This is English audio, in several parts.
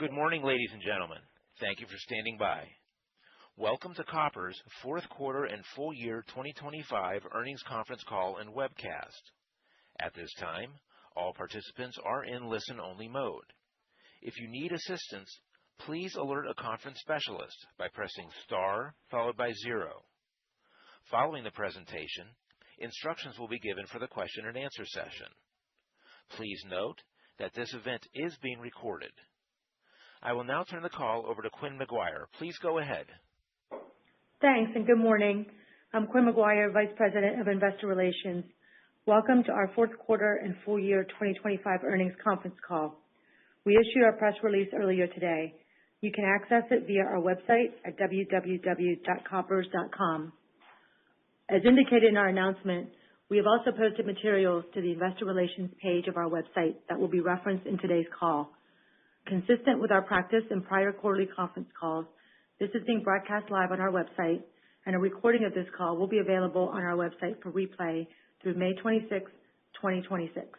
Good morning, ladies and gentlemen. Thank you for standing by. Welcome to Koppers' fourth quarter and full year 2025 earnings conference call and webcast. At this time, all participants are in listen-only mode. If you need assistance, please alert a conference specialist by pressing star followed by 0. Following the presentation, instructions will be given for the question and answer session. Please note that this event is being recorded. I will now turn the call over to Quinn McGuire. Please go ahead. Thanks, and good morning. I'm Quinn McGuire, Vice President of Investor Relations. Welcome to our fourth quarter and full year 2025 earnings conference call. We issued our press release earlier today. You can access it via our website at www.koppers.com. As indicated in our announcement, we have also posted materials to the Investor Relations page of our website that will be referenced in today's call. Consistent with our practice in prior quarterly conference calls, this is being broadcast live on our website, and a recording of this call will be available on our website for replay through May 26, 2026.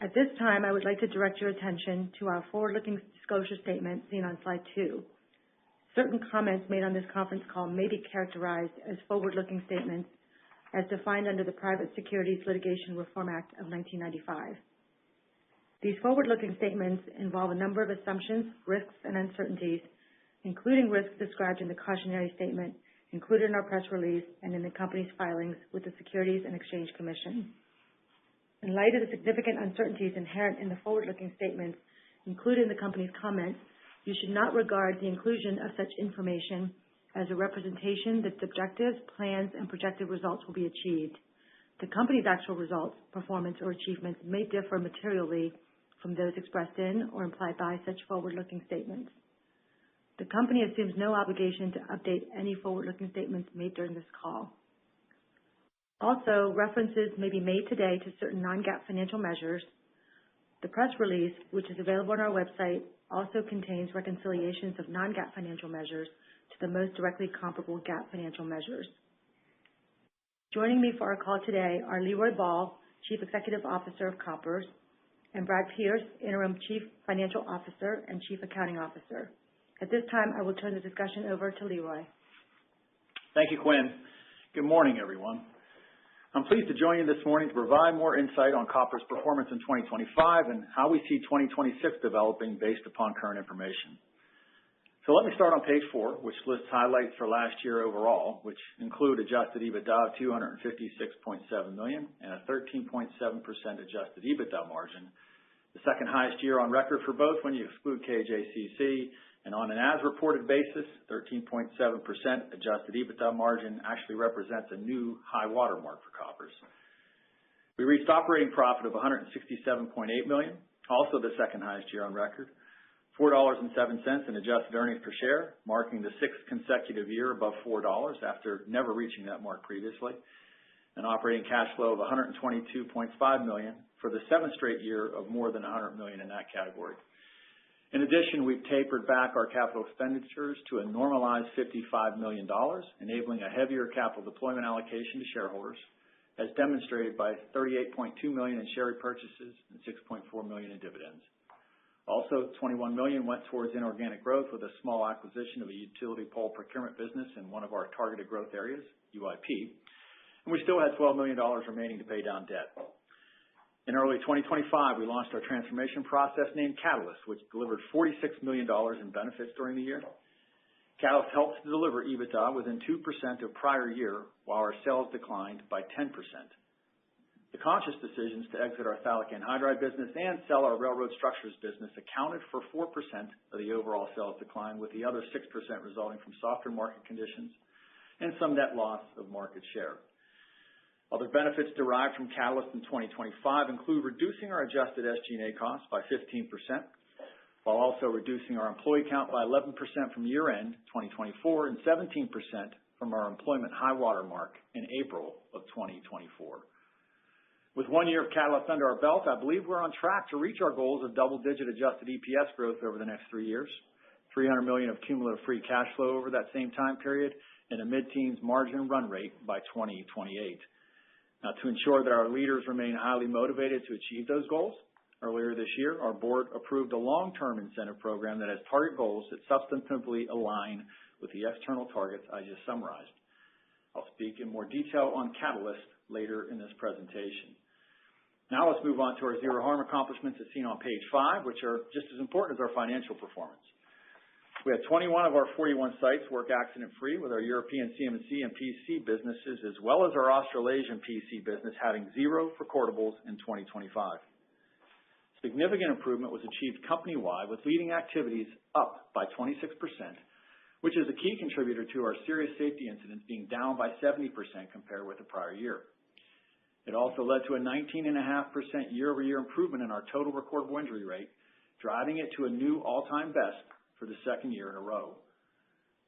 At this time, I would like to direct your attention to our forward-looking disclosure statement seen on slide 2. Certain comments made on this conference call may be characterized as forward-looking statements as defined under the Private Securities Litigation Reform Act of 1995. These forward-looking statements involve a number of assumptions, risks, and uncertainties, including risks described in the cautionary statement included in our press release and in the company's filings with the Securities and Exchange Commission. In light of the significant uncertainties inherent in the forward-looking statements included in the company's comments, you should not regard the inclusion of such information as a representation that the objectives, plans, and projected results will be achieved. The company's actual results, performance, or achievements may differ materially from those expressed in or implied by such forward-looking statements. The company assumes no obligation to update any forward-looking statements made during this call. Also, references may be made today to certain non-GAAP financial measures. The press release, which is available on our website, also contains reconciliations of non-GAAP financial measures to the most directly comparable GAAP financial measures. Joining me for our call today are Leroy Ball, Chief Executive Officer of Koppers, and Brad Pierce, Interim Chief Financial Officer and Chief Accounting Officer. At this time, I will turn the discussion over to Leroy. Thank you, Quinn. Good morning, everyone. I'm pleased to join you this morning to provide more insight on Koppers' performance in 2025 and how we see 2026 developing based upon current information. So let me start on page 4, which lists highlights for last year overall, which include adjusted EBITDA of $256.7 million and a 13.7% adjusted EBITDA margin, the second highest year on record for both when you exclude KJCC, and on an as-reported basis, 13.7% adjusted EBITDA margin actually represents a new high watermark for Koppers. We reached operating profit of $167.8 million, also the second highest year on record, $4.07 in adjusted earnings per share, marking the 6th consecutive year above $4 after never reaching that mark previously, an operating cash flow of $122.5 million for the 7th straight year of more than $100 million in that category. In addition, we've tapered back our capital expenditures to a normalized $55 million, enabling a heavier capital deployment allocation to shareholders, as demonstrated by $38.2 million in share repurchases and $6.4 million in dividends. Also, $21 million went towards inorganic growth with a small acquisition of a utility pole procurement business in one of our targeted growth areas, UIP, and we still had $12 million remaining to pay down debt. In early 2025, we launched our transformation process named Catalyst, which delivered $46 million in benefits during the year. Catalyst helps to deliver EBITDA within 2% of prior year, while our sales declined by 10%. The conscious decisions to exit our phthalic anhydride business and sell our railroad structures business accounted for 4% of the overall sales decline, with the other 6% resulting from softer market conditions and some net loss of market share. Other benefits derived from Catalyst in 2025 include reducing our adjusted SG&A costs by 15%, while also reducing our employee count by 11% from year-end 2024 and 17% from our employment high water mark in April of 2024. With 1 year of Catalyst under our belt, I believe we're on track to reach our goals of double-digit adjusted EPS growth over the next 3 years, $300 million of cumulative free cash flow over that same time period, and a mid-teens margin run rate by 2028. Now, to ensure that our leaders remain highly motivated to achieve those goals, Earlier this year, our board approved a long-term incentive program that has target goals that substantively align with the external targets I just summarized. I'll speak in more detail on Catalyst later in this presentation. Now let's move on to our zero harm accomplishments as seen on page 5, which are just as important as our financial performance. We had 21 of our 41 sites work accident-free, with our European CM&C and PC businesses, as well as our Australasian PC business, having 0 recordables in 2025. Significant improvement was achieved company-wide, with leading activities up by 26%, which is a key contributor to our serious safety incidents being down by 70% compared with the prior year. It also led to a 19.5% year-over-year improvement in our total recordable injury rate, driving it to a new all-time best for the second year in a row.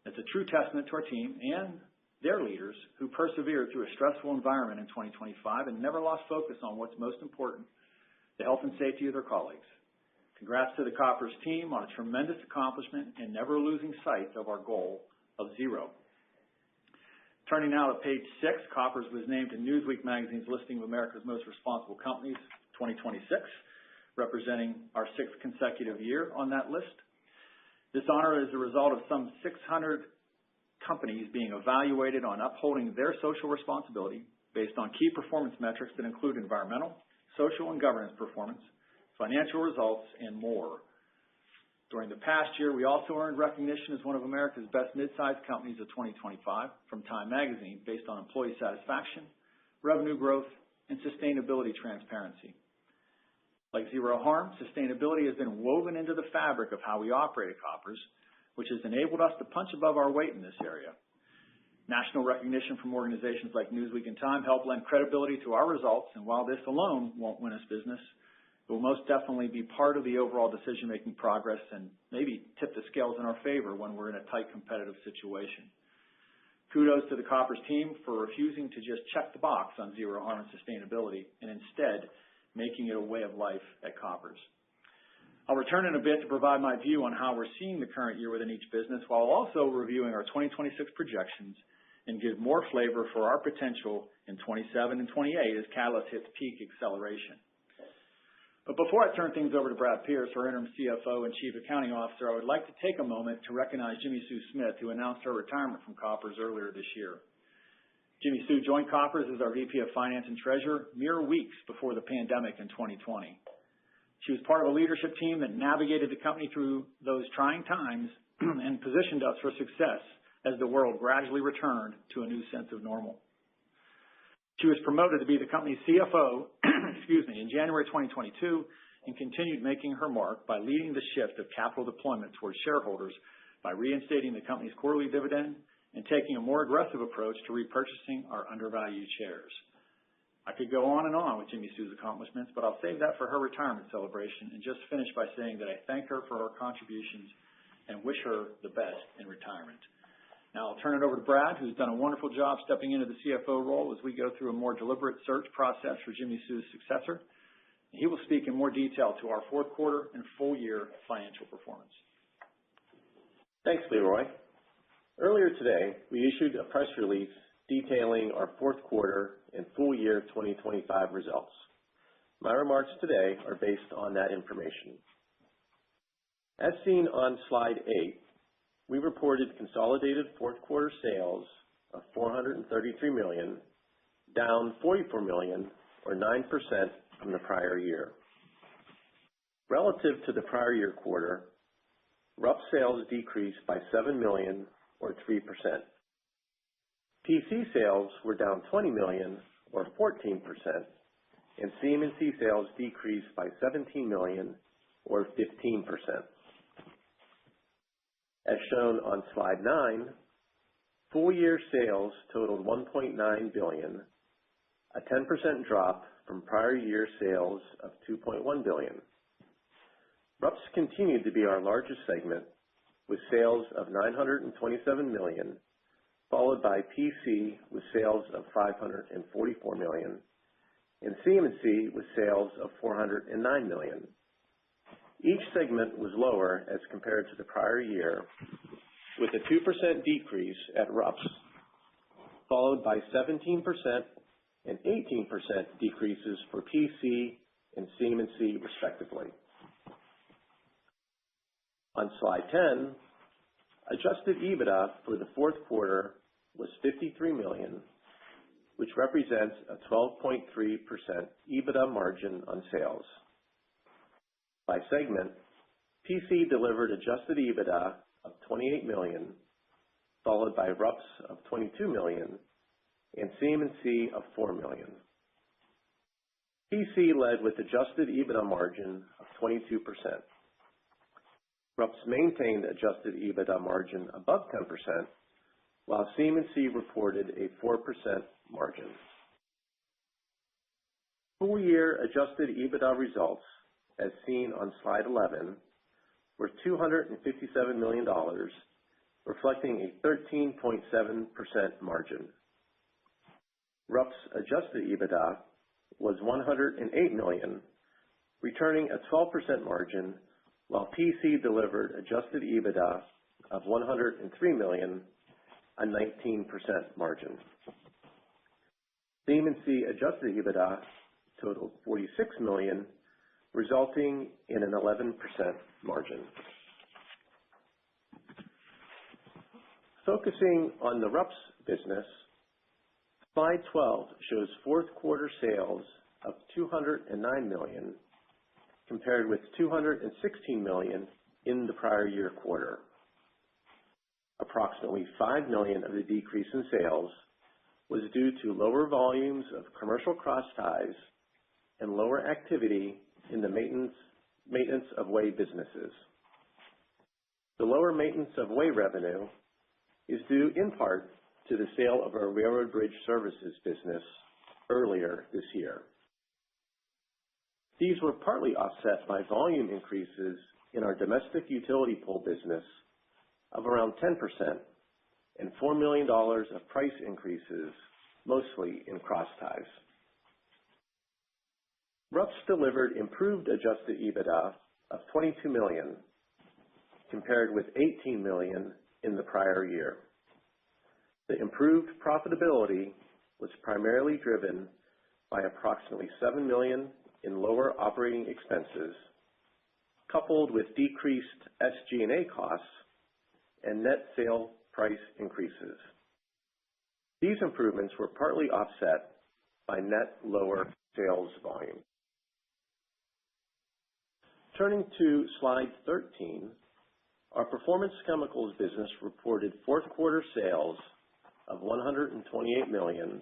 It's a true testament to our team and their leaders who persevered through a stressful environment in 2025 and never lost focus on what's most important, the health and safety of their colleagues. Congrats to the Koppers team on a tremendous accomplishment and never losing sight of our goal of 0. Turning now to page 6, Koppers was named to Newsweek magazine's listing of America's Most Responsible Companies 2026, representing our 6th consecutive year on that list. This honor is a result of some 600 companies being evaluated on upholding their social responsibility based on key performance metrics that include environmental, social and governance performance, financial results, and more. During the past year, we also earned recognition as one of America's best mid-sized companies of 2025 from Time Magazine based on employee satisfaction, revenue growth, and sustainability transparency. Like zero harm, sustainability has been woven into the fabric of how we operate at Koppers, which has enabled us to punch above our weight in this area. National recognition from organizations like Newsweek and Time help lend credibility to our results, and while this alone won't win us business, it will most definitely be part of the overall decision-making progress and maybe tip the scales in our favor when we're in a tight competitive situation. Kudos to the Koppers team for refusing to just check the box on zero harm and sustainability and instead making it a way of life at Koppers. I'll return in a bit to provide my view on how we're seeing the current year within each business while also reviewing our 2026 projections and give more flavor for our potential in 27 and 28 as Catalyst hits peak acceleration. But before I turn things over to Brad Pierce, our interim CFO and Chief Accounting Officer, I would like to take a moment to recognize Jimmy Sue Smith, who announced her retirement from Koppers earlier this year. Jimmy Sue joined Koppers as our VP of Finance and Treasurer mere weeks before the pandemic in 2020. She was part of a leadership team that navigated the company through those trying times and positioned us for success as the world gradually returned to a new sense of normal. She was promoted to be the company's CFO in January 2022 and continued making her mark by leading the shift of capital deployment towards shareholders by reinstating the company's quarterly dividend and taking a more aggressive approach to repurchasing our undervalued shares. I could go on and on with Jimmy Sue's accomplishments, but I'll save that for her retirement celebration and just finish by saying that I thank her for her contributions and wish her the best in retirement. Now I'll turn it over to Brad, who's done a wonderful job stepping into the CFO role as we go through a more deliberate search process for Jimmy Sue's successor. He will speak in more detail to our fourth quarter and full year financial performance. Thanks, Leroy. Earlier today, we issued a press release detailing our fourth quarter and full year 2025 results. My remarks today are based on that information. As seen on slide 8, we reported consolidated fourth quarter sales of $433 million, down $44 million or 9% from the prior year. Relative to the prior year quarter, RUPS sales decreased by $7 million or 3%. PC sales were down $20 million or 14%, and CM&C sales decreased by $17 million or 15%. As shown on slide 9, full year sales totaled $1.9 billion, a 10% drop from prior year sales of $2.1 billion. RUPS continued to be our largest segment with sales of $927 million, followed by PC with sales of $544 million, and CM&C with sales of $409 million. Each segment was lower as compared to the prior year, with a 2% decrease at RUPS, followed by 17% and 18% decreases for PC and CM&C respectively. On slide 10, adjusted EBITDA for the fourth quarter was $53 million, which represents a 12.3% EBITDA margin on sales. By segment, PC delivered adjusted EBITDA of $28 million, followed by RUPS of $22 million, and CM&C of $4 million. PC led with adjusted EBITDA margin of 22%. RUPS maintained adjusted EBITDA margin above 10%, while CM&C reported a 4% margin. Full year adjusted EBITDA results, as seen on slide 11, were $257 million, reflecting a 13.7% margin. RUPS adjusted EBITDA was $108 million, returning a 12% margin, while PC delivered adjusted EBITDA of $103 million, a 19% margin. CM&C adjusted EBITDA totaled $46 million, resulting in an 11% margin. Focusing on the RUPS business, slide 12 shows fourth quarter sales of $209 million, compared with $216 million in the prior year quarter. Approximately $5 million of the decrease in sales was due to lower volumes of commercial cross ties and lower activity in the maintenance of way businesses. The lower maintenance of way revenue is due in part to the sale of our railroad bridge services business earlier this year. These were partly offset by volume increases in our domestic utility pole business of around 10% and $4 million of price increases, mostly in cross ties. RUPS delivered improved adjusted EBITDA of $22 million, compared with $18 million in the prior year. The improved profitability was primarily driven by approximately $7 million in lower operating expenses, coupled with decreased SG&A costs and net sale price increases. These improvements were partly offset by net lower sales volume. Turning to slide 13, our Performance Chemicals business reported fourth quarter sales of $128 million,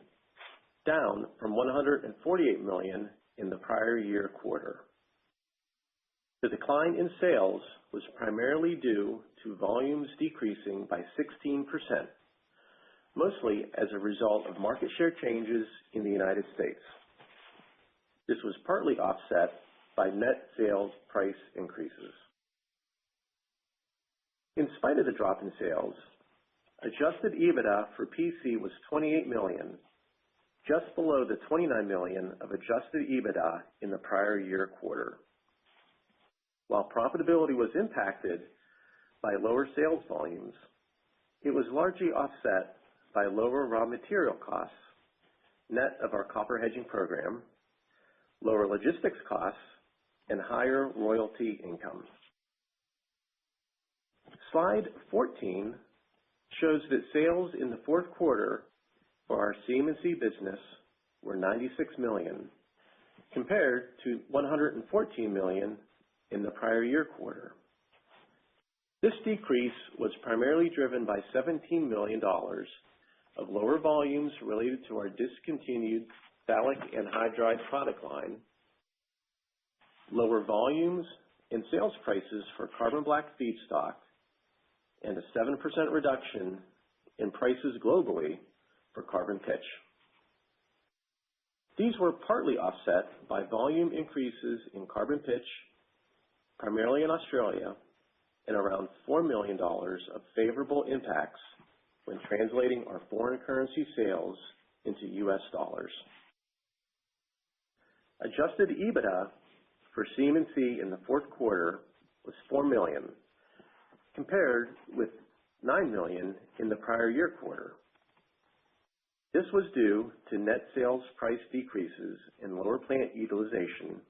down from $148 million in the prior year quarter. The decline in sales was primarily due to volumes decreasing by 16%, mostly as a result of market share changes in the United States. This was partly offset by net sales price increases. In spite of the drop in sales, adjusted EBITDA for PC was $28 million, just below the $29 million of adjusted EBITDA in the prior year quarter. While profitability was impacted by lower sales volumes, it was largely offset by lower raw material costs, net of our copper hedging program, lower logistics costs, and higher royalty income. Slide 14 shows that sales in the fourth quarter for our CM&C business were $96 million, compared to $114 million in the prior year quarter. This decrease was primarily driven by $17 million of lower volumes related to our discontinued phthalic anhydride product line, lower volumes and sales prices for carbon black feedstock, and a 7% reduction in prices globally for carbon pitch. These were partly offset by volume increases in carbon pitch, primarily in Australia, and around $4 million of favorable impacts when translating our foreign currency sales into U.S. dollars. Adjusted EBITDA for CM&C in the fourth quarter was $4 million, compared with $9 million in the prior year quarter. This was due to net sales price decreases and lower plant utilization,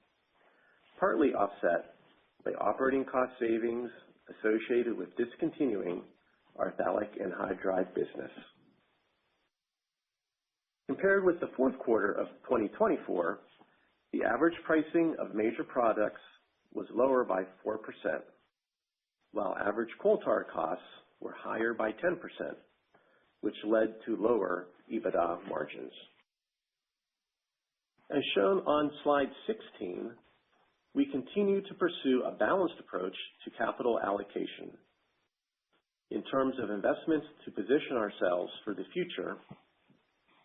partly offset by operating cost savings associated with discontinuing our phthalic anhydride business. Compared with the fourth quarter of 2024, the average pricing of major products was lower by 4%, while average coal tar costs were higher by 10%, which led to lower EBITDA margins. As shown on slide 16, we continue to pursue a balanced approach to capital allocation. In terms of investments to position ourselves for the future,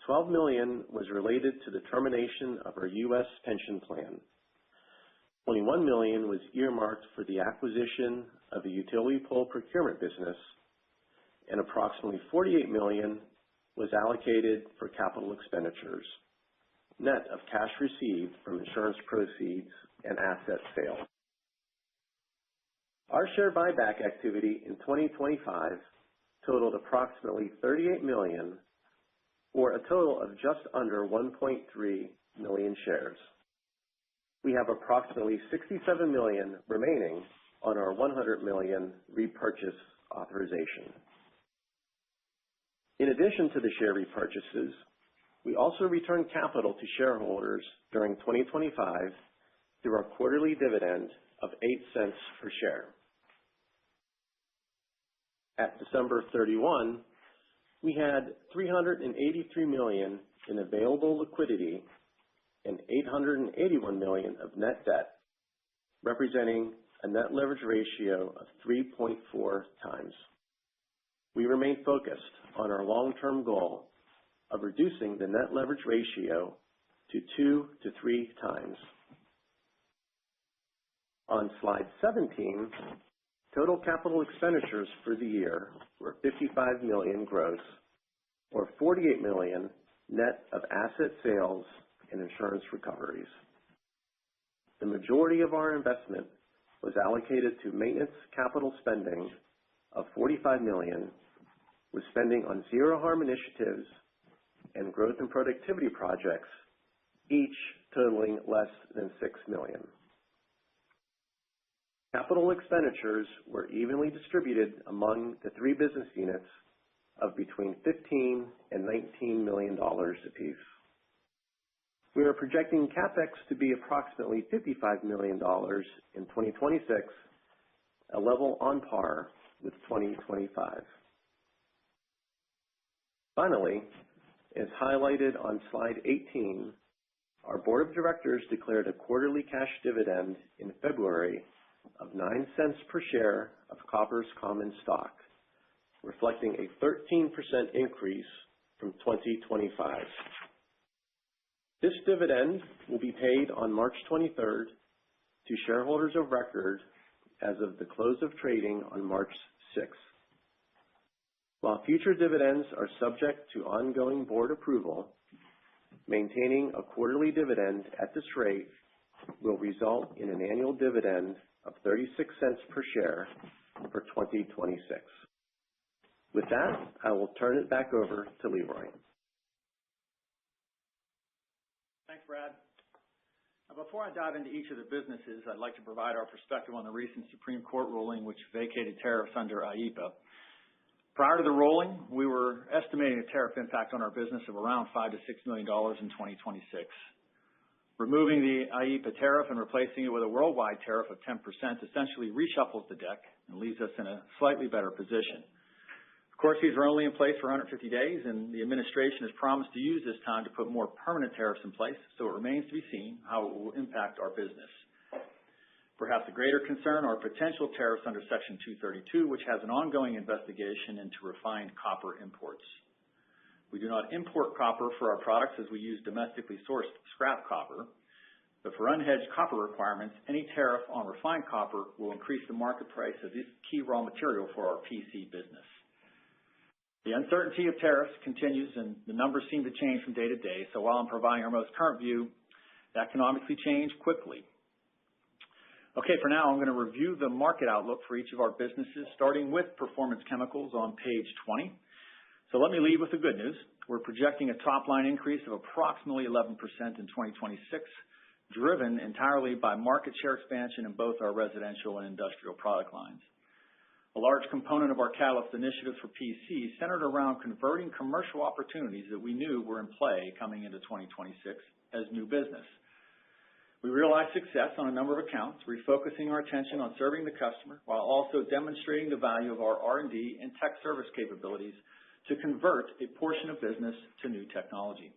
$12 million was related to the termination of our U.S. pension plan. $21 million was earmarked for the acquisition of a utility pole procurement business, and approximately $48 million was allocated for capital expenditures, net of cash received from insurance proceeds and asset sales. Our share buyback activity in 2025 totaled approximately $38 million, or a total of just under 1.3 million shares. We have approximately $67 million remaining on our $100 million repurchase authorization. In addition to the share repurchases, we also returned capital to shareholders during 2025 through our quarterly dividend of 8 cents per share. At December 31, we had $383 million in available liquidity and $881 million of net debt, representing a net leverage ratio of 3.4 times. We remain focused on our long-term goal of reducing the net leverage ratio to 2 to 3 times. On slide 17, total capital expenditures for the year were $55 million gross, or $48 million net of asset sales and insurance recoveries. The majority of our investment was allocated to maintenance capital spending of $45 million, with spending on zero harm initiatives and growth and productivity projects, each totaling less than $6 million. Capital expenditures were evenly distributed among the 3 business units of between $15 and $19 million apiece. We are projecting CapEx to be approximately $55 million in 2026, a level on par with 2025. Finally, as highlighted on slide 18, our board of directors declared a quarterly cash dividend in February of 9 cents per share of Koppers common stock, reflecting a 13% increase from 2025. This dividend will be paid on March 23rd to shareholders of record as of the close of trading on March 6th. While future dividends are subject to ongoing board approval, maintaining a quarterly dividend at this rate will result in an annual dividend of 36 cents per share for 2026. With that, I will turn it back over to Leroy. Thanks, Brad. Now, before I dive into each of the businesses, I'd like to provide our perspective on the recent Supreme Court ruling which vacated tariffs under IEEPA. Prior to the ruling, we were estimating a tariff impact on our business of around $5 to $6 million in 2026. Removing the IEEPA tariff and replacing it with a worldwide tariff of 10% essentially reshuffles the deck and leaves us in a slightly better position. Of course, these are only in place for 150 days, and the administration has promised to use this time to put more permanent tariffs in place, so it remains to be seen how it will impact our business. Perhaps a greater concern are potential tariffs under Section 232, which has an ongoing investigation into refined copper imports. We do not import copper for our products as we use domestically sourced scrap copper, but for unhedged copper requirements, any tariff on refined copper will increase the market price of this key raw material for our PC business. The uncertainty of tariffs continues, and the numbers seem to change from day to day, so while I'm providing our most current view, that can obviously change quickly. Okay, for now, I'm going to review the market outlook for each of our businesses, starting with Performance Chemicals on page 20. So let me lead with the good news. We're projecting a top-line increase of approximately 11% in 2026, driven entirely by market share expansion in both our residential and industrial product lines. A large component of our Catalyst initiatives for PC centered around converting commercial opportunities that we knew were in play coming into 2026 as new business. We realized success on a number of accounts, refocusing our attention on serving the customer while also demonstrating the value of our R&D and tech service capabilities to convert a portion of business to new technology.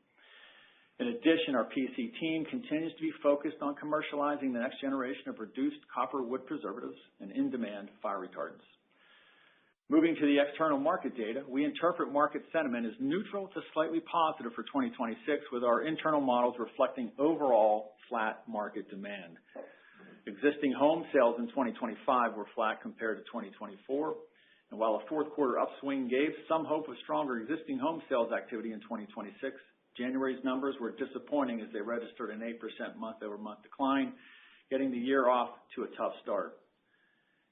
In addition, our PC team continues to be focused on commercializing the next generation of reduced copper wood preservatives and in-demand fire retardants. Moving to the external market data, we interpret market sentiment as neutral to slightly positive for 2026, with our internal models reflecting overall flat market demand. Existing home sales in 2025 were flat compared to 2024, and while a fourth quarter upswing gave some hope of stronger existing home sales activity in 2026, January's numbers were disappointing as they registered an 8% month-over-month decline, getting the year off to a tough start.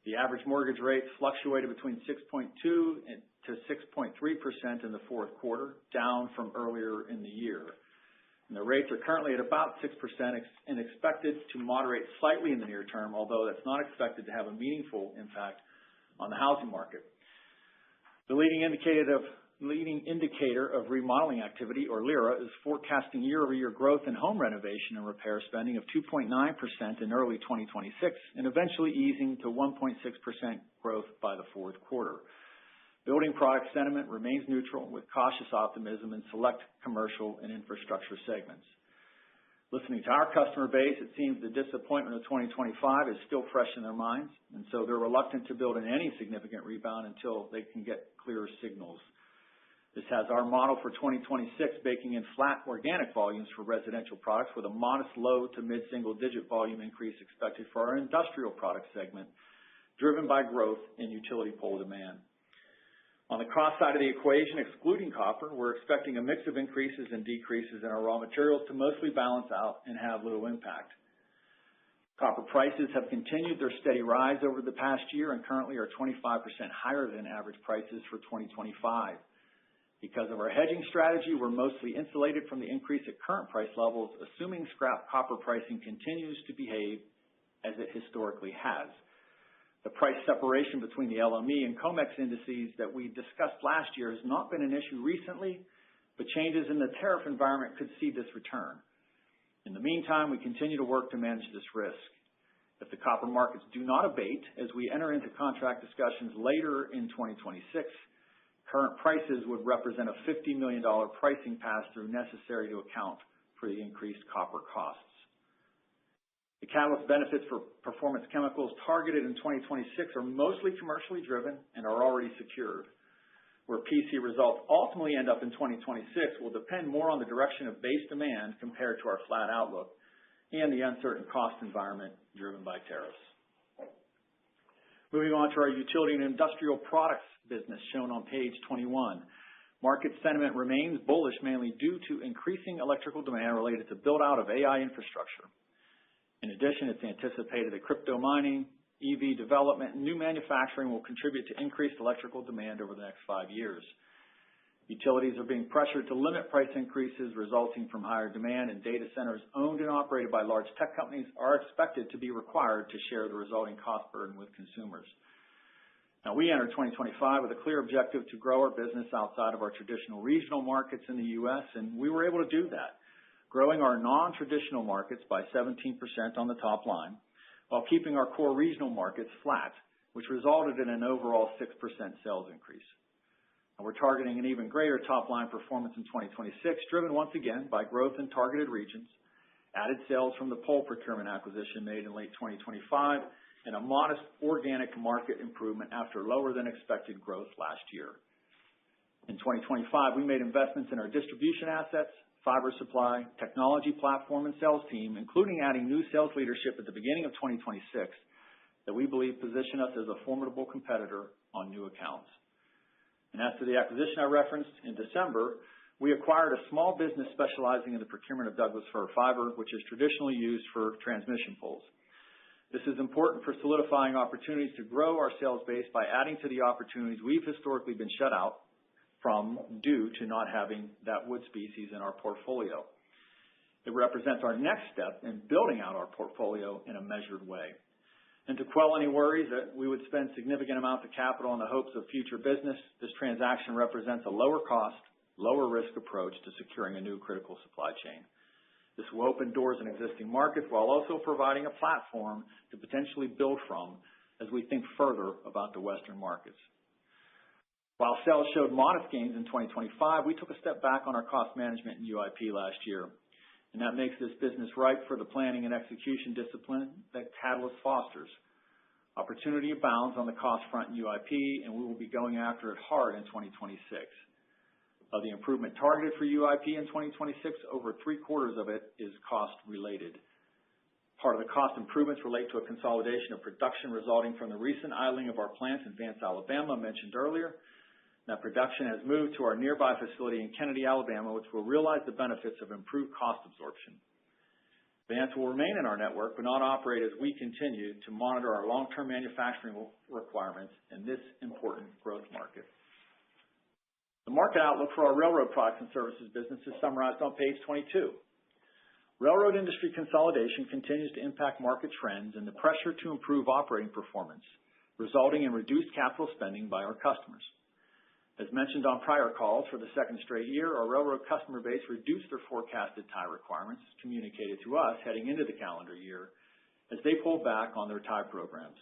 The average mortgage rate fluctuated between 6.2% to 6.3% in the fourth quarter, down from earlier in the year. And the rates are currently at about 6% and expected to moderate slightly in the near term, although that's not expected to have a meaningful impact on the housing market. The leading indicator of remodeling activity, or LIRA, is forecasting year-over-year growth in home renovation and repair spending of 2.9% in early 2026 and eventually easing to 1.6% growth by the fourth quarter. Building product sentiment remains neutral with cautious optimism in select commercial and infrastructure segments. Listening to our customer base, it seems the disappointment of 2025 is still fresh in their minds, and so they're reluctant to build in any significant rebound until they can get clearer signals. This has our model for 2026 baking in flat organic volumes for residential products with a modest low to mid-single-digit volume increase expected for our industrial product segment, driven by growth in utility pole demand. On the cost side of the equation, excluding copper, we're expecting a mix of increases and decreases in our raw materials to mostly balance out and have little impact. Copper prices have continued their steady rise over the past year and currently are 25% higher than average prices for 2025. Because of our hedging strategy, we're mostly insulated from the increase at current price levels, assuming scrap copper pricing continues to behave as it historically has. The price separation between the LME and COMEX indices that we discussed last year has not been an issue recently, but changes in the tariff environment could see this return. In the meantime, we continue to work to manage this risk. If the copper markets do not abate as we enter into contract discussions later in 2026, current prices would represent a $50 million pricing pass-through necessary to account for the increased copper costs. The catalyst benefits for performance chemicals targeted in 2026 are mostly commercially driven and are already secured. Where PC results ultimately end up in 2026 will depend more on the direction of base demand compared to our flat outlook and the uncertain cost environment driven by tariffs. Moving on to our utility and industrial products business shown on page 21. Market sentiment remains bullish mainly due to increasing electrical demand related to build-out of AI infrastructure. In addition, it's anticipated that crypto mining, EV development, and new manufacturing will contribute to increased electrical demand over the next 5 years. Utilities are being pressured to limit price increases resulting from higher demand, and data centers owned and operated by large tech companies are expected to be required to share the resulting cost burden with consumers. Now, we entered 2025 with a clear objective to grow our business outside of our traditional regional markets in the U.S., and we were able to do that, growing our non-traditional markets by 17% on the top line, while keeping our core regional markets flat, which resulted in an overall 6% sales increase. We're targeting an even greater top-line performance in 2026, driven once again by growth in targeted regions, added sales from the pole procurement acquisition made in late 2025, and a modest organic market improvement after lower than expected growth last year. In 2025, we made investments in our distribution assets, fiber supply, technology platform, and sales team, including adding new sales leadership at the beginning of 2026 that we believe position us as a formidable competitor on new accounts. And as to the acquisition I referenced, in December, we acquired a small business specializing in the procurement of Douglas fir fiber, which is traditionally used for transmission poles. This is important for solidifying opportunities to grow our sales base by adding to the opportunities we've historically been shut out from due to not having that wood species in our portfolio. It represents our next step in building out our portfolio in a measured way. And to quell any worries that we would spend significant amounts of capital in the hopes of future business, this transaction represents a lower cost, lower risk approach to securing a new critical supply chain. This will open doors in existing markets while also providing a platform to potentially build from as we think further about the Western markets. While sales showed modest gains in 2025, we took a step back on our cost management in UIP last year, and that makes this business ripe for the planning and execution discipline that Catalyst fosters. Opportunity abounds on the cost front in UIP, and we will be going after it hard in 2026. Of the improvement targeted for UIP in 2026, over 3/4 of it is cost related. Part of the cost improvements relate to a consolidation of production resulting from the recent idling of our plants in Vance, Alabama, mentioned earlier. That production has moved to our nearby facility in Kennedy, Alabama, which will realize the benefits of improved cost absorption. Vance will remain in our network, but not operate as we continue to monitor our long-term manufacturing requirements in this important growth market. The market outlook for our railroad products and services business is summarized on page 22. Railroad industry consolidation continues to impact market trends and the pressure to improve operating performance, resulting in reduced capital spending by our customers. As mentioned on prior calls, for the second straight year, our railroad customer base reduced their forecasted tie requirements communicated to us heading into the calendar year as they pulled back on their tie programs.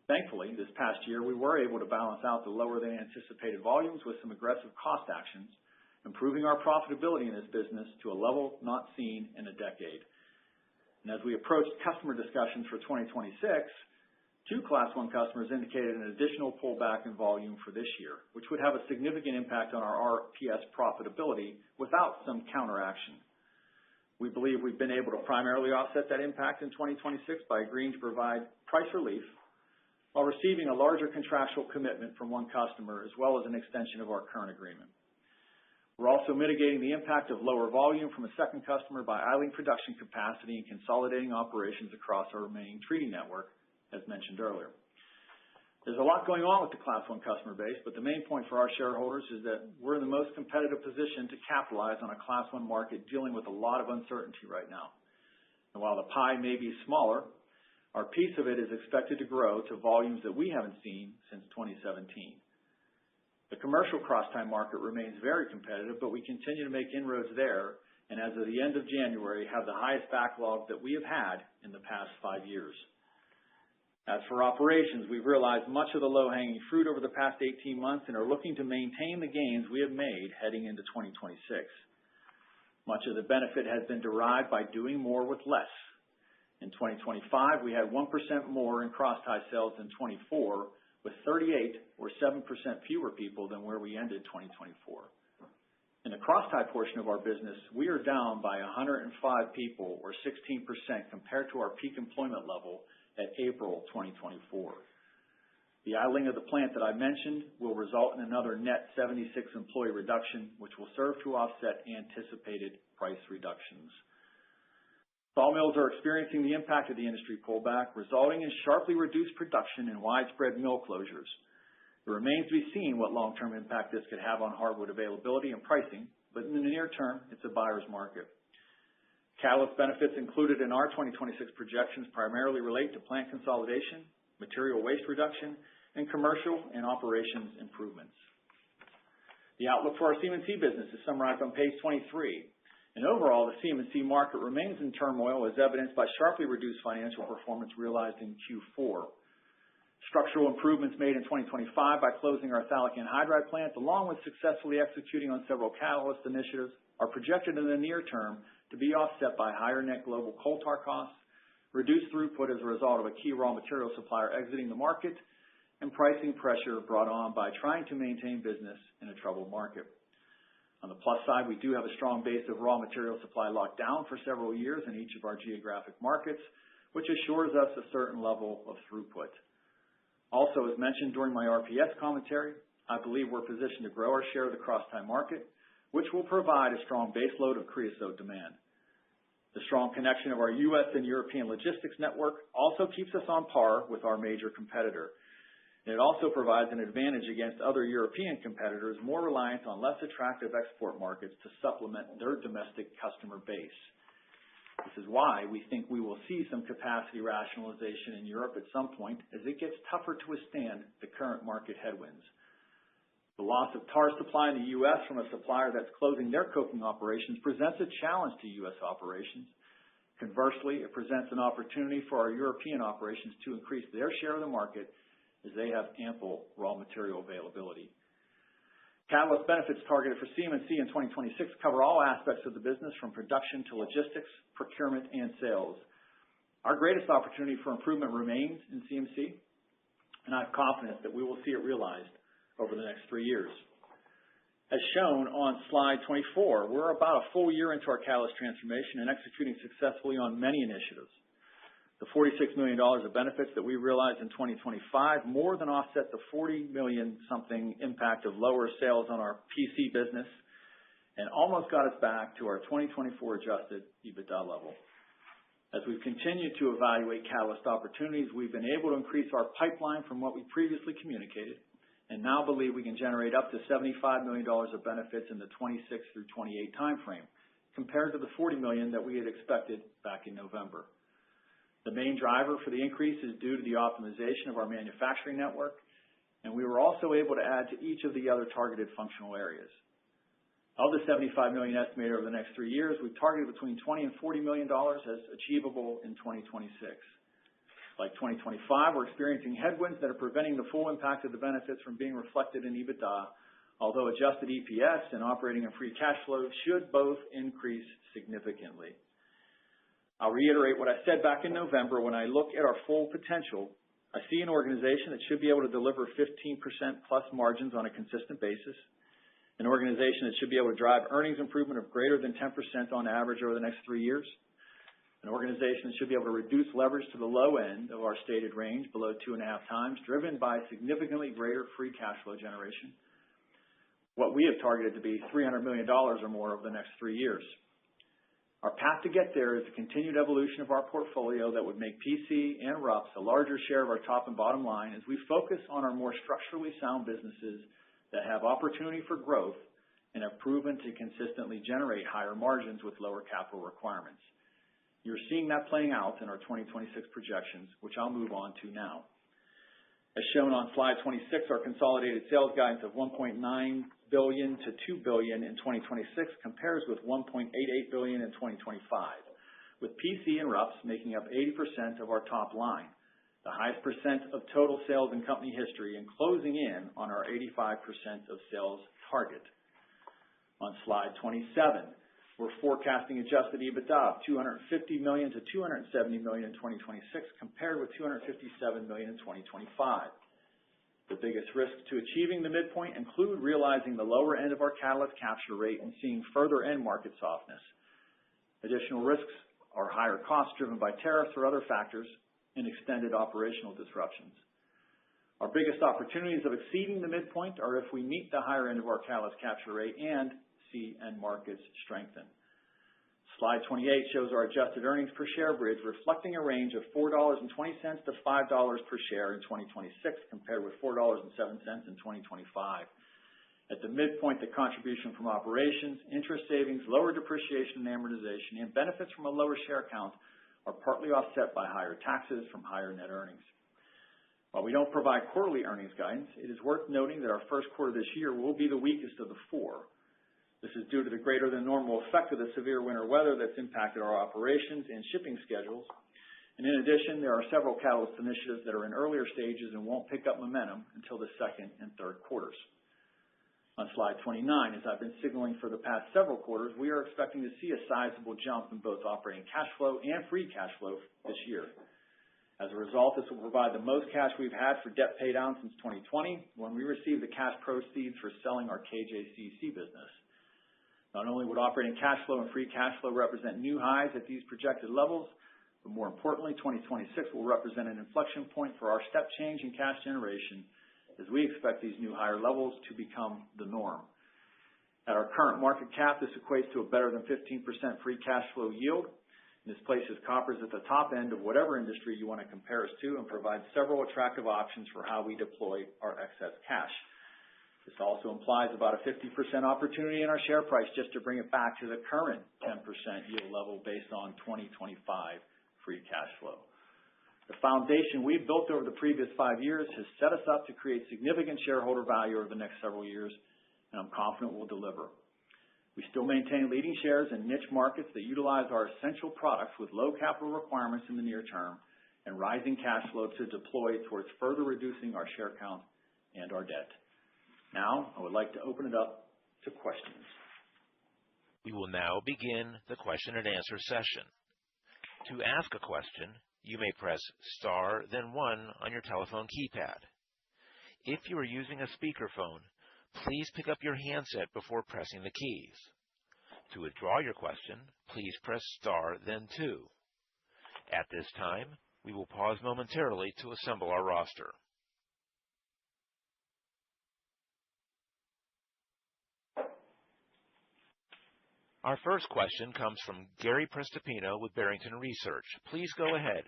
Thankfully, this past year, we were able to balance out the lower than anticipated volumes with some aggressive cost actions, improving our profitability in this business to a level not seen in a decade. And as we approached customer discussions for 2026, two Class I customers indicated an additional pullback in volume for this year, which would have a significant impact on our RPS profitability without some counteraction. We believe we've been able to primarily offset that impact in 2026 by agreeing to provide price relief while receiving a larger contractual commitment from one customer as well as an extension of our current agreement. We're also mitigating the impact of lower volume from a second customer by idling production capacity and consolidating operations across our remaining treating network, as mentioned earlier. There's a lot going on with the Class I customer base, but the main point for our shareholders is that we're in the most competitive position to capitalize on a Class I market dealing with a lot of uncertainty right now. And while the pie may be smaller, our piece of it is expected to grow to volumes that we haven't seen since 2017. The commercial cross-tie market remains very competitive, but we continue to make inroads there, and as of the end of January, have the highest backlog that we have had in the past 5 years. As for operations, we've realized much of the low-hanging fruit over the past 18 months and are looking to maintain the gains we have made heading into 2026. Much of the benefit has been derived by doing more with less. In 2025, we had 1% more in cross-tie sales than 24, with 38 or 7% fewer people than where we ended 2024. In the cross-tie portion of our business, we are down by 105 people or 16% compared to our peak employment level at April 2024. The idling of the plant that I mentioned will result in another net 76 employee reduction, which will serve to offset anticipated price reductions. Sawmills are experiencing the impact of the industry pullback, resulting in sharply reduced production and widespread mill closures. It remains to be seen what long-term impact this could have on hardwood availability and pricing, but in the near term, it's a buyer's market. Catalyst benefits included in our 2026 projections primarily relate to plant consolidation, material waste reduction, and commercial and operations improvements. The outlook for our CM&C business is summarized on page 23. And overall, the CM&C market remains in turmoil as evidenced by sharply reduced financial performance realized in Q4. Structural improvements made in 2025 by closing our phthalic anhydride plant, along with successfully executing on several catalyst initiatives, are projected in the near term to be offset by higher net global coal tar costs, reduced throughput as a result of a key raw material supplier exiting the market, and pricing pressure brought on by trying to maintain business in a troubled market. On the plus side, we do have a strong base of raw material supply locked down for several years in each of our geographic markets, which assures us a certain level of throughput. Also, as mentioned during my RPS commentary, I believe we're positioned to grow our share of the cross-tie market, which will provide a strong baseload of creosote demand. The strong connection of our U.S. and European logistics network also keeps us on par with our major competitor. And it also provides an advantage against other European competitors more reliant on less attractive export markets to supplement their domestic customer base. This is why we think we will see some capacity rationalization in Europe at some point as it gets tougher to withstand the current market headwinds. The loss of tar supply in the U.S. from a supplier that's closing their coking operations presents a challenge to U.S. operations. Conversely, it presents an opportunity for our European operations to increase their share of the market as they have ample raw material availability. Catalyst benefits targeted for CM&C in 2026 cover all aspects of the business from production to logistics, procurement, and sales. Our greatest opportunity for improvement remains in CM&C, and I have confidence that we will see it realized over the next 3 years. As shown on slide 24, we're about a full year into our catalyst transformation and executing successfully on many initiatives. The $46 million of benefits that we realized in 2025 more than offset the $40 million something impact of lower sales on our PC business and almost got us back to our 2024 adjusted EBITDA level. As we've continued to evaluate catalyst opportunities, we've been able to increase our pipeline from what we previously communicated and now believe we can generate up to $75 million of benefits in the 26 through 28 timeframe, compared to the $40 million that we had expected back in November. The main driver for the increase is due to the optimization of our manufacturing network, and we were also able to add to each of the other targeted functional areas. Of the $75 million estimated over the next 3 years, we've targeted between $20 and $40 million as achievable in 2026. Like 2025, we're experiencing headwinds that are preventing the full impact of the benefits from being reflected in EBITDA, although adjusted EPS and operating and free cash flow should both increase significantly. I'll reiterate what I said back in November. When I look at our full potential, I see an organization that should be able to deliver 15% plus margins on a consistent basis, an organization that should be able to drive earnings improvement of greater than 10% on average over the next 3 years, an organization that should be able to reduce leverage to the low end of our stated range, below 2.5 times, driven by significantly greater free cash flow generation, what we have targeted to be $300 million or more over the next 3 years. Our path to get there is a continued evolution of our portfolio that would make PC and RUPS a larger share of our top and bottom line as we focus on our more structurally sound businesses that have opportunity for growth and have proven to consistently generate higher margins with lower capital requirements. You're seeing that playing out in our 2026 projections, which I'll move on to now. As shown on slide 26, our consolidated sales guidance of $1.9 billion to $2 billion in 2026 compares with $1.88 billion in 2025, with PC and RUPS making up 80% of our top line, the highest percent of total sales in company history, and closing in on our 85% of sales target. On slide 27, we're forecasting adjusted EBITDA of $250 million to $270 million in 2026 compared with $257 million in 2025. The biggest risks to achieving the midpoint include realizing the lower end of our catalyst capture rate and seeing further end market softness. Additional risks are higher costs driven by tariffs or other factors and extended operational disruptions. Our biggest opportunities of exceeding the midpoint are if we meet the higher end of our catalyst capture rate and see end markets strengthen. Slide 28 shows our adjusted earnings per share bridge reflecting a range of $4.20 to $5 per share in 2026 compared with $4.07 in 2025. At the midpoint, the contribution from operations, interest savings, lower depreciation and amortization, and benefits from a lower share count are partly offset by higher taxes from higher net earnings. While we don't provide quarterly earnings guidance, it is worth noting that our first quarter this year will be the weakest of the four. This is due to the greater than normal effect of the severe winter weather that's impacted our operations and shipping schedules. And in addition, there are several catalyst initiatives that are in earlier stages and won't pick up momentum until the second and third quarters. On slide 29, as I've been signaling for the past several quarters, we are expecting to see a sizable jump in both operating cash flow and free cash flow this year. As a result, this will provide the most cash we've had for debt pay down since 2020 when we received the cash proceeds for selling our KJCC business. Not only would operating cash flow and free cash flow represent new highs at these projected levels, but more importantly, 2026 will represent an inflection point for our step change in cash generation as we expect these new higher levels to become the norm. At our current market cap, this equates to a better than 15% free cash flow yield, And this places Koppers at the top end of whatever industry you want to compare us to and provides several attractive options for how we deploy our excess cash. This also implies about a 50% opportunity in our share price just to bring it back to the current 10% yield level based on 2025 free cash flow. The foundation we've built over the previous 5 years has set us up to create significant shareholder value over the next several years, and I'm confident we'll deliver. We still maintain leading shares in niche markets that utilize our essential products with low capital requirements in the near term and rising cash flow to deploy towards further reducing our share count and our debt. Now, I would like to open it up to questions. We will now begin the question and answer session. To ask a question, you may press star, then 1 on your telephone keypad. If you are using a speakerphone, please pick up your handset before pressing the keys. To withdraw your question, please press star, then 2. At this time, we will pause momentarily to assemble our roster. Our first question comes from Gary Prestopino with Barrington Research. Please go ahead.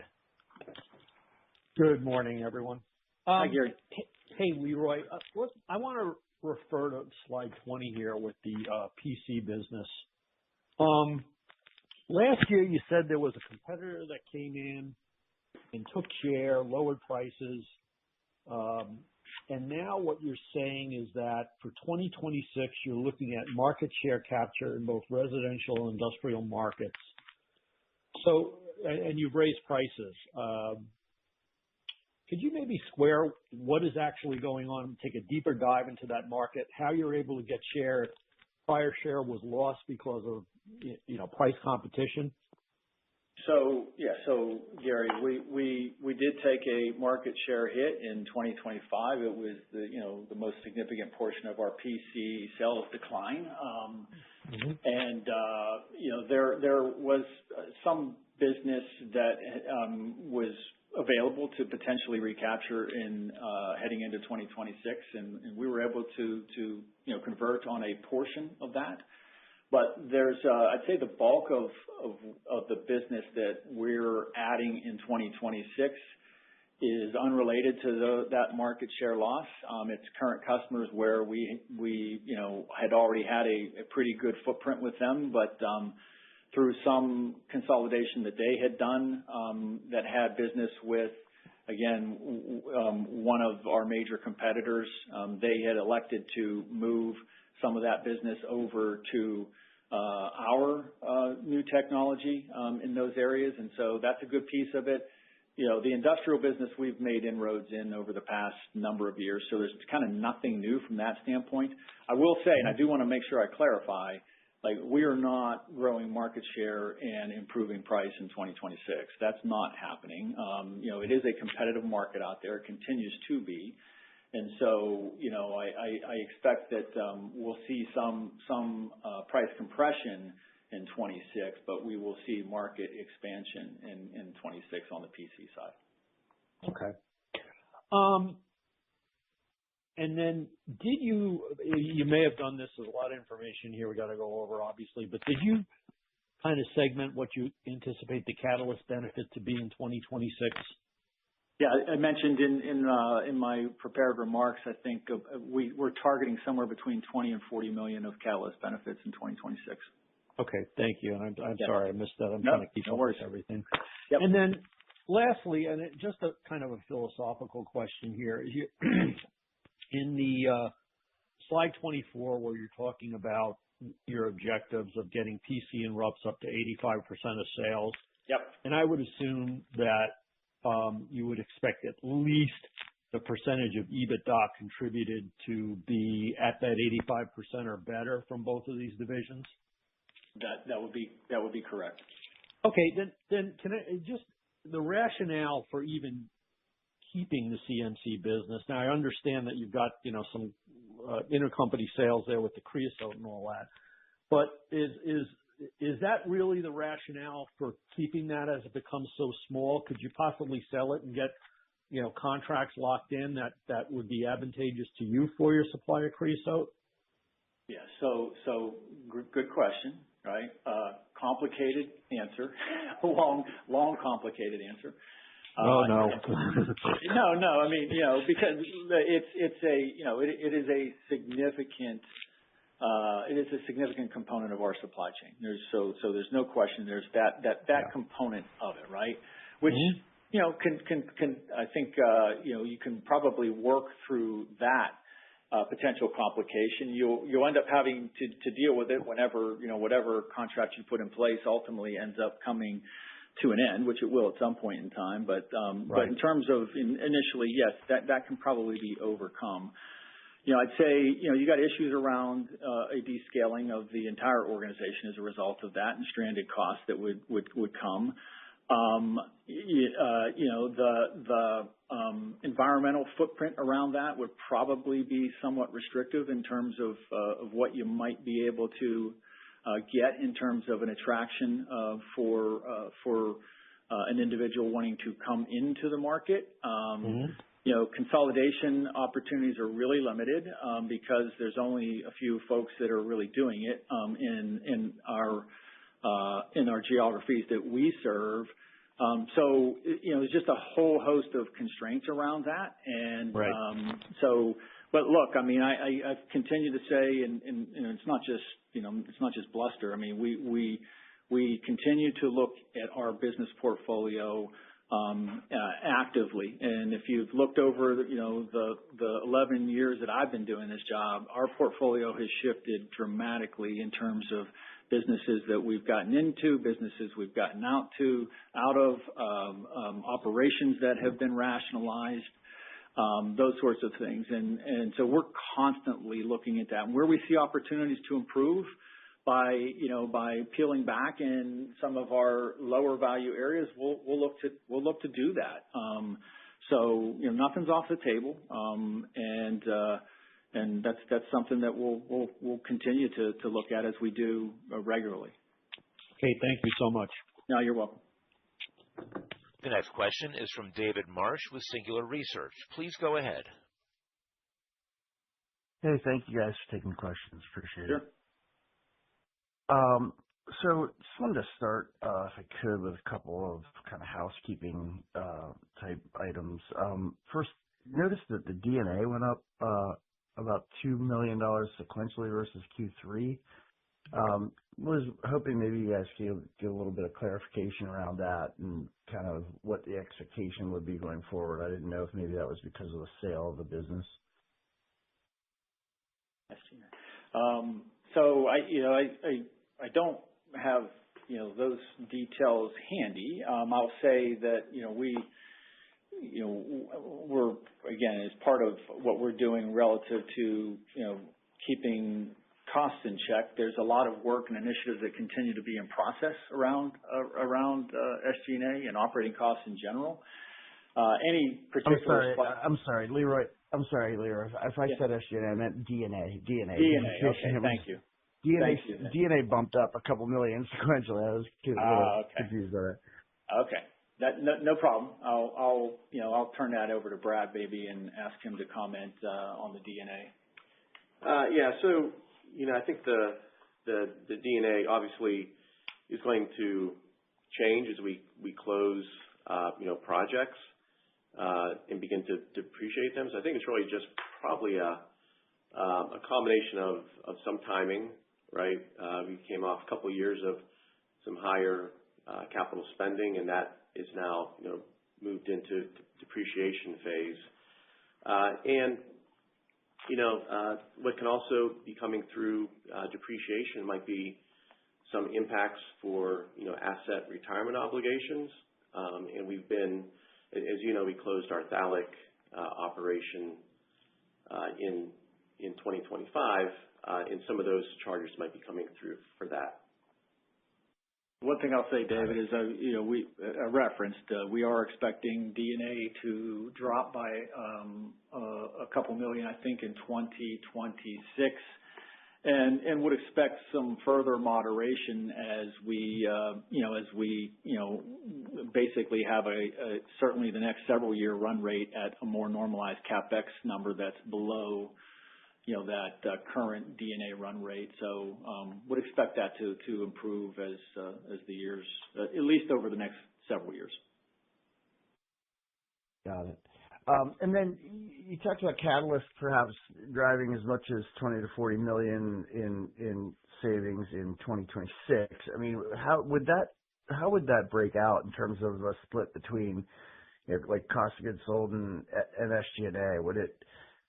Good morning, everyone. Hi, Gary. Hey, Leroy. I want to refer to slide 20 here with the PC business. Last year, you said there was a competitor that came in and took share, lowered prices, and now what you're saying is that for 2026, you're looking at market share capture in both residential and industrial markets. So, and you've raised prices. Could you maybe square what is actually going on, take a deeper dive into that market, how you're able to get share? Prior share was lost because of, price competition? So Gary, we did take a market share hit in 2025. It was the most significant portion of our PC sales decline. And there was some business that was available to potentially recapture in heading into 2026, and we were able to convert on a portion of that. But there's, I'd say the bulk of the business that we're adding in 2026 is unrelated to that market share loss. It's current customers where we had already had a pretty good footprint with them, but through some consolidation that they had done that had business with, again, one of our major competitors, they had elected to move some of that business over to our new technology in those areas, and so that's a good piece of it. The industrial business we've made inroads in over the past number of years, so there's kind of nothing new from that standpoint. I will say, and I do want to make sure I clarify, we are not growing market share and improving price in 2026. That's not happening. It is a competitive market out there. It continues to be. And so, I expect that we'll see some price compression in 26, but we will see market expansion in 26 on the PC side. Okay. And then you may have done this, there's a lot of information here we got to go over, obviously, but did you kind of segment what you anticipate the catalyst benefit to be in 2026? Yeah, I mentioned in my prepared remarks, I think we're targeting somewhere between 20 and 40 million of catalyst benefits in 2026. Okay, thank you. And I'm sorry I missed that. I'm trying to keep up with everything. Yep. And then lastly, and just a kind of a philosophical question here, in the slide 24 where you're talking about your objectives of getting PC and RUPS up to 85% of sales. Yep. And I would assume that you would expect at least the percentage of EBITDA contributed to be at that 85% or better from both of these divisions? That would be correct. Okay, then can I just the rationale for even keeping the CMC business. Now I understand that you've got some intercompany sales there with the creosote and all that, but is that really the rationale for keeping that as it becomes so small? Could you possibly sell it and get contracts locked in that would be advantageous to you for your supply of creosote? Yeah. So good question, right? complicated answer, long, complicated answer. Oh no. No. I mean, because it is a significant. It is a significant component of our supply chain. There's no question. There's that component of it, right? Which can I think you can probably work through that potential complication. You'll end up having to deal with it whenever whatever contract you put in place ultimately ends up coming to an end, which it will at some point in time. But in terms of initially, yes, that can probably be overcome. I'd say, you got issues around a descaling of the entire organization as a result of that and stranded costs that would come. The environmental footprint around that would probably be somewhat restrictive in terms of what you might be able to get in terms of an attraction for an individual wanting to come into the market. Consolidation opportunities are really limited because there's only a few folks that are really doing it in our geographies that we serve. So there's just a whole host of constraints around that, and but look, I mean, I continue to say, and it's not just bluster. I mean, we continue to look at our business portfolio actively. And if you've looked over, the 11 years that I've been doing this job, our portfolio has shifted dramatically in terms of businesses that we've gotten into, businesses we've gotten out of, operations that have been rationalized, those sorts of things. And so we're constantly looking at that. And where we see opportunities to improve by peeling back in some of our lower value areas, we'll look to do that. So nothing's off the table, and that's something that we'll continue to look at as we do regularly. Okay, thank you so much. No, you're welcome. The next question is from David Marsh with Singular Research. Please go ahead. Hey, thank you guys for taking questions. Appreciate it. Sure. So just wanted to start, if I could, with a couple of kind of housekeeping type items. First, noticed that the D&A went up about $2 million sequentially versus Q3. Was hoping maybe you guys could give a little bit of clarification around that and kind of what the expectation would be going forward. I didn't know if maybe that was because of the sale of the business. So I don't have those details handy. I'll say that we're, again, as part of what we're doing relative to keeping costs in check, there's a lot of work and initiatives that continue to be in process around SG&A and operating costs in general. Any particular? I'm sorry, Leroy. If I said SG&A, I meant D&A. D&A. Okay, thank you. D&A bumped up a couple million sequentially. I was confused by that. Okay, no problem. I'll turn that over to Brad maybe and ask him to comment on the D&A. Yeah. So I think the D&A obviously is going to change as we close projects and begin to depreciate them. So I think it's really just probably a combination of some timing, right? We came off a couple of years of some higher capital spending, and that is now moved into depreciation phase. And what can also be coming through depreciation might be some impacts for asset retirement obligations. And we've been, as you know, we closed our phthalic operation in 2025, and some of those charges might be coming through for that. One thing I'll say, David, is we referenced we are expecting D&A to drop by a couple million, I think, in 2026, and would expect some further moderation as we basically have certainly the next several year run rate at a more normalized CapEx number that's below that current D&A run rate. So would expect that to improve as the years, at least over the next several years. Got it. And then you talked about Catalyst perhaps driving as much as $20 to $40 million in savings in 2026. I mean, how would that break out in terms of a split between like cost of goods sold and SG&A? Would it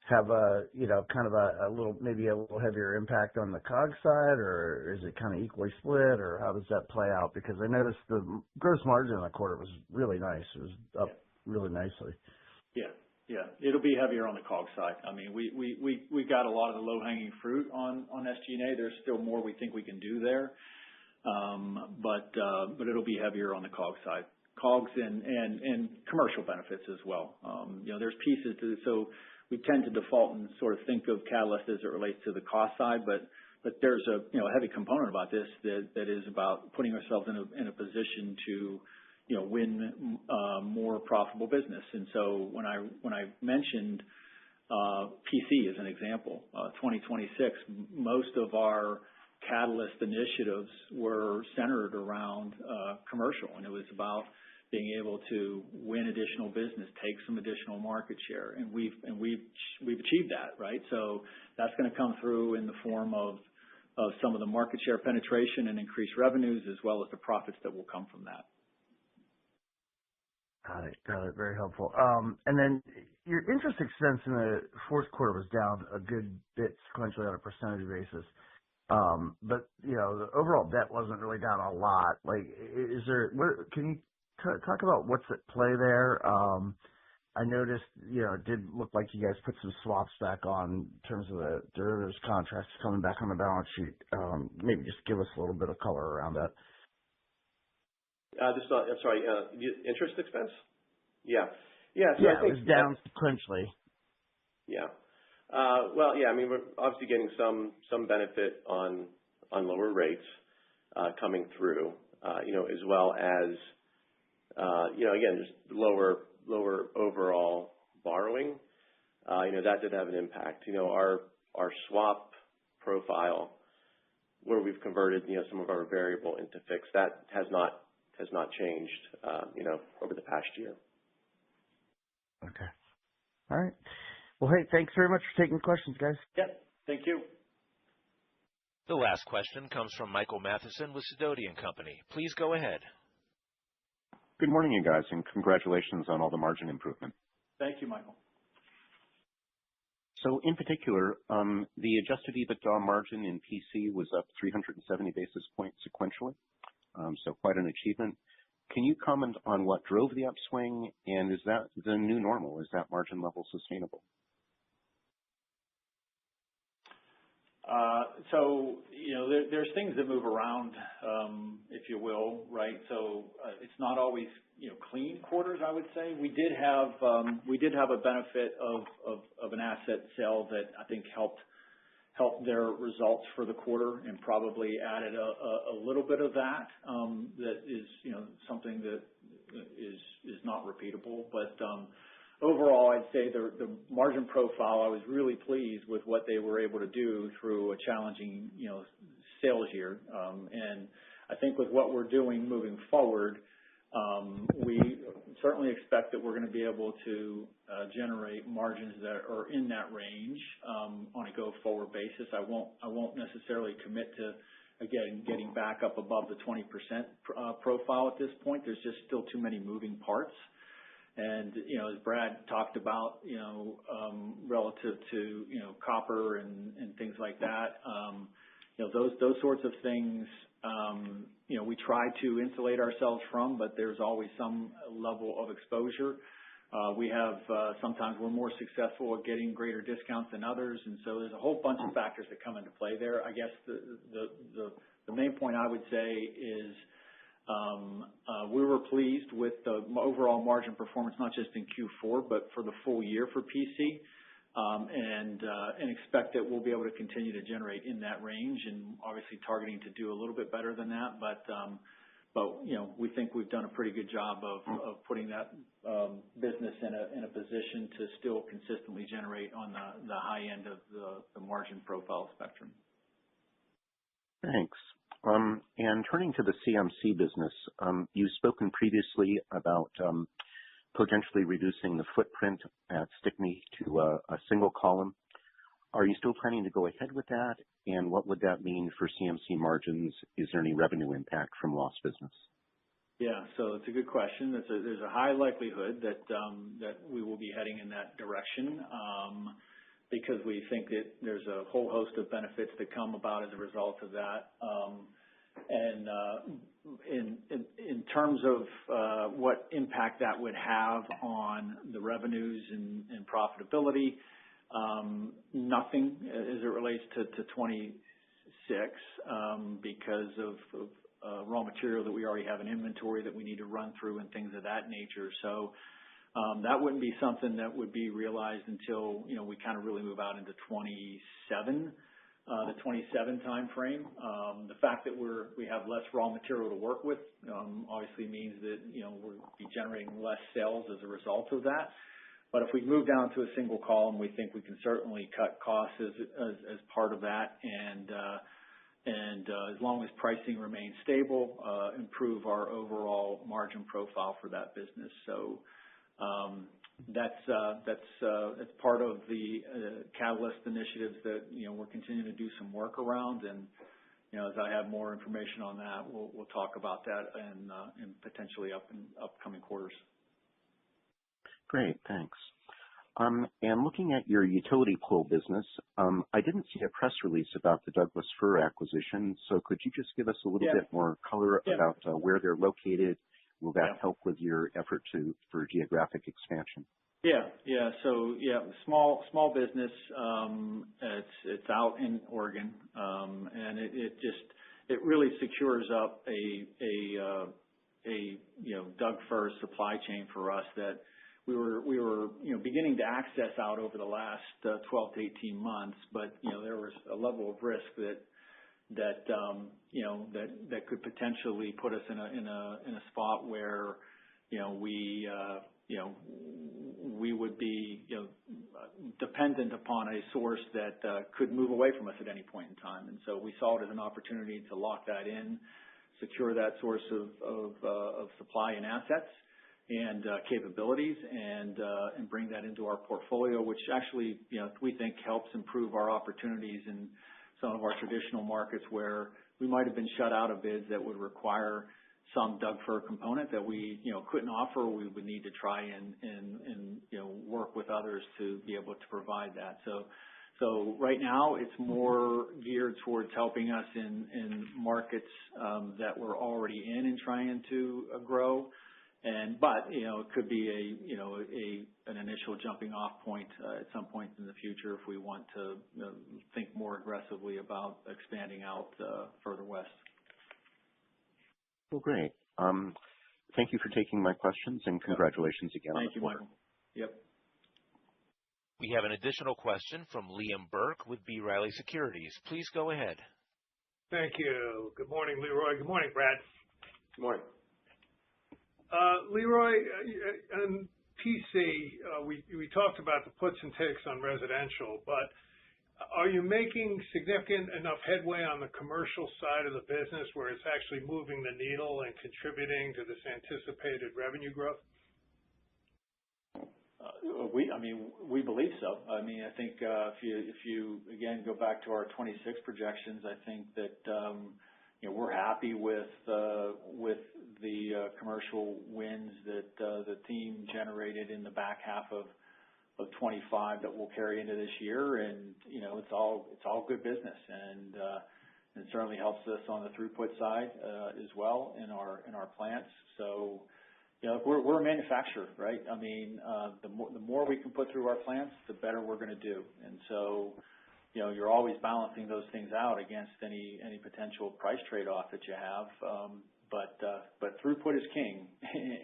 have a kind of a little, maybe a little heavier impact on the COGS side, or is it kind of equally split, or how does that play out? Because I noticed the gross margin in the quarter was really nice. It was up really nicely. Yeah. It'll be heavier on the COGS side. I mean, we got a lot of the low-hanging fruit on SG&A. There's still more we think we can do there. But it'll be heavier on the COGS side. COGS and commercial benefits as well. There's pieces to, so we tend to default and sort of think of Catalyst as it relates to the cost side, but there's a heavy component about this that is about putting ourselves in a position to win more profitable business. And so when I mentioned PC as an example, 2026, most of our Catalyst initiatives were centered around commercial, and it was about being able to win additional business, take some additional market share, and we've achieved that, right? So that's going to come through in the form of some of the market share penetration and increased revenues, as well as the profits that will come from that. Got it. Very helpful. And then your interest expense in the fourth quarter was down a good bit sequentially on a percentage basis. But the overall debt wasn't really down a lot. Like, can you talk about what's at play there? I noticed, it did look like you guys put some swaps back on in terms of the derivatives contracts coming back on the balance sheet. Maybe just give us a little bit of color around that. I'm sorry, interest expense? Yeah. So yeah, I think it was down sequentially. Yeah. I mean, we're obviously getting some benefit on lower rates coming through, as well as, again, just lower overall borrowing. That did have an impact. Our swap profile, where we've converted, some of our variable into fixed, that has not changed, over the past year. Okay. All right. Well, hey, thanks very much for taking questions, guys. Yep. Thank you. The last question comes from Michael Matheson with Sidoti & Company. Please go ahead. Good morning, you guys, and congratulations on all the margin improvement. Thank you, Michael. So in particular, the adjusted EBITDA margin in PC was up 370 basis points sequentially. So quite an achievement. Can you comment on what drove the upswing, and is that the new normal? Is that margin level sustainable? So, there's things that move around, if you will, right? So it's not always, clean quarters, I would say. We did have a benefit of an asset sale that I think helped their results for the quarter and probably added a little bit of that, that is, something that is not repeatable. But overall, I'd say the margin profile, I was really pleased with what they were able to do through a challenging, sales year. And I think with what we're doing moving forward, we certainly expect that we're going to be able to generate margins that are in that range on a go-forward basis. I won't necessarily commit to, again, getting back up above the 20% profile at this point. There's just still too many moving parts. And, as Brad talked about, relative to, copper and things like that, those sorts of things, we try to insulate ourselves from, but there's always some level of exposure. We have, sometimes we're more successful at getting greater discounts than others. And so there's a whole bunch of factors that come into play there. I guess the main point I would say is, we were pleased with the overall margin performance, not just in Q4, but for the full year for PC, and expect that we'll be able to continue to generate in that range, and obviously targeting to do a little bit better than that. we think we've done a pretty good job of putting that business in a position to still consistently generate on the high end of the margin profile spectrum. Thanks. And turning to the CMC business, you've spoken previously about potentially reducing the footprint at Stickney to a single column. Are you still planning to go ahead with that? And what would that mean for CMC margins? Is there any revenue impact from lost business? Yeah, so it's a good question. There's a high likelihood that we will be heading in that direction because we think that there's a whole host of benefits that come about as a result of that. And in terms of what impact that would have on the revenues and profitability, nothing as it relates to 26 because of raw material that we already have in inventory that we need to run through and things of that nature. So that wouldn't be something that would be realized until we kind of really move out into 27. The 27 time frame. The fact that we have less raw material to work with obviously means that we'll be generating less sales as a result of that. But if we move down to a single column, we think we can certainly cut costs as part of that, and as long as pricing remains stable, improve our overall margin profile for that business. So that's part of the Catalyst initiatives that we're continuing to do some work around, and as I have more information on that, we'll talk about that and potentially in upcoming quarters. Great, thanks. And looking at your utility pole business, I didn't see a press release about the Douglas fir acquisition, so could you just give us a little bit more color about where they're located? Will that help with your effort for geographic expansion? Yeah. So small business. It's out in Oregon, and it really secures up a Doug fir supply chain for us that we were beginning to access out over the last 12 to 18 months, but there was a level of risk that could potentially put us in a spot where we would be dependent upon a source that could move away from us at any point in time, and so we saw it as an opportunity to lock that in, secure that source of supply and assets and capabilities, and bring that into our portfolio, which actually we think helps improve our opportunities in some of our traditional markets where we might have been shut out of bids that would require some Doug fir component that we couldn't offer. We would need to try and work with others to be able to provide that. So right now it's more geared towards helping us in markets that we're already in and trying to grow. But it could be an initial jumping off point at some point in the future if we want to think more aggressively about expanding out further west. Well, great. Thank you for taking my questions, and congratulations again. Thank you, Michael. Yep. We have an additional question from Liam Burke with B. Riley Securities. Please go ahead. Thank you. Good morning, Leroy. Good morning, Brad. Good morning. Leroy, on PC, we talked about the puts and takes on residential, but are you making significant enough headway on the commercial side of the business where it's actually moving the needle and contributing to this anticipated revenue growth? We believe so. I think if you again go back to our 26 projections, I think that we're happy with the commercial wins that the team generated in the back half of 25 that will carry into this year, and it's all good business, and it certainly helps us on the throughput side as well in our plants. So we're a manufacturer, right? The more we can put through our plants, the better we're going to do, and so you're always balancing those things out against any potential price trade-off that you have. But throughput is king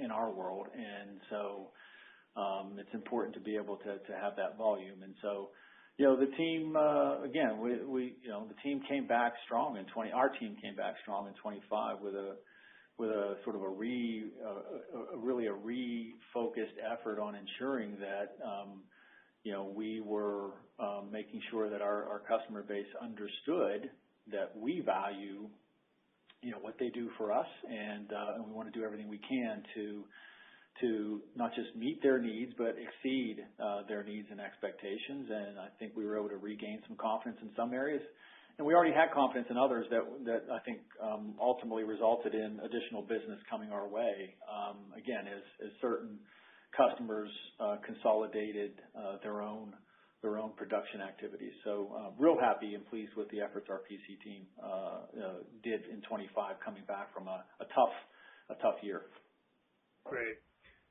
in our world, and so it's important to be able to have that volume. And so the team again, the team came back strong in our team came back strong in 25 with sort of a refocused effort on ensuring that we were making sure that our customer base understood that we value what they do for us, and we want to do everything we can to not just meet their needs but exceed their needs and expectations. And I think we were able to regain some confidence in some areas. And we already had confidence in others that I think ultimately resulted in additional business coming our way. Again, as certain customers consolidated their own production activities. So real happy and pleased with the efforts our PC team did in 25, coming back from a tough year. Great.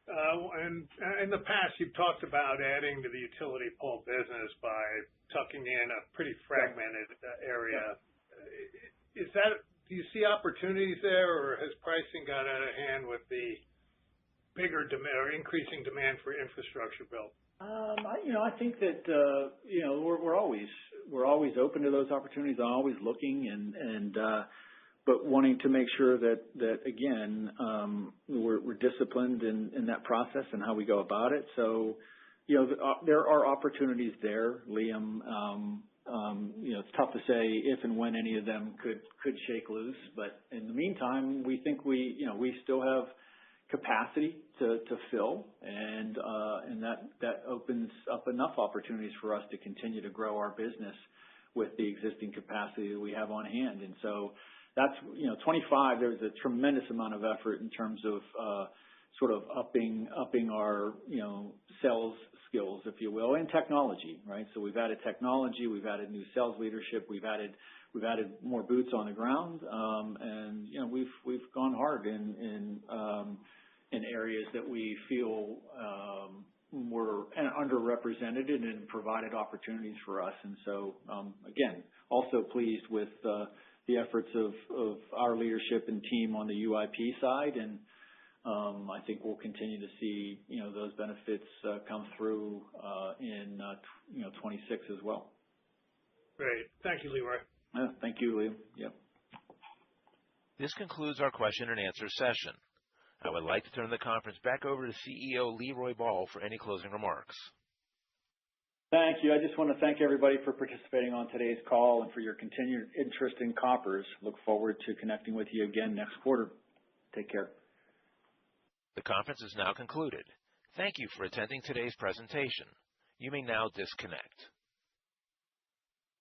And in the past, you've talked about adding to the utility pole business by tucking in a pretty fragmented area. Do you see opportunities there, or has pricing got out of hand with the bigger demand or increasing demand for infrastructure build? I think that we're always open to those opportunities. I'm always looking but wanting to make sure that again we're disciplined in that process and how we go about it. So there are opportunities there, Liam. It's tough to say if and when any of them could shake loose, but in the meantime, we think we still have capacity to fill, and that opens up enough opportunities for us to continue to grow our business with the existing capacity that we have on hand. And so that's 25. There was a tremendous amount of effort in terms of sort of upping our sales skills, if you will, and technology, right? So we've added technology, we've added new sales leadership, we've added more boots on the ground, and we've gone hard in areas that we feel were underrepresented and provided opportunities for us. And so again, also pleased with the efforts of our leadership and team on the UIP side, and I think we'll continue to see those benefits come through in 26 as well. Great. Thank you, Leroy. Thank you, Liam. Yep. This concludes our question and answer session. I would like to turn the conference back over to CEO Leroy Ball for any closing remarks. Thank you. I just want to thank everybody for participating on today's call and for your continued interest in Koppers. Look forward to connecting with you again next quarter. Take care. The conference is now concluded. Thank you for attending today's presentation. You may now disconnect.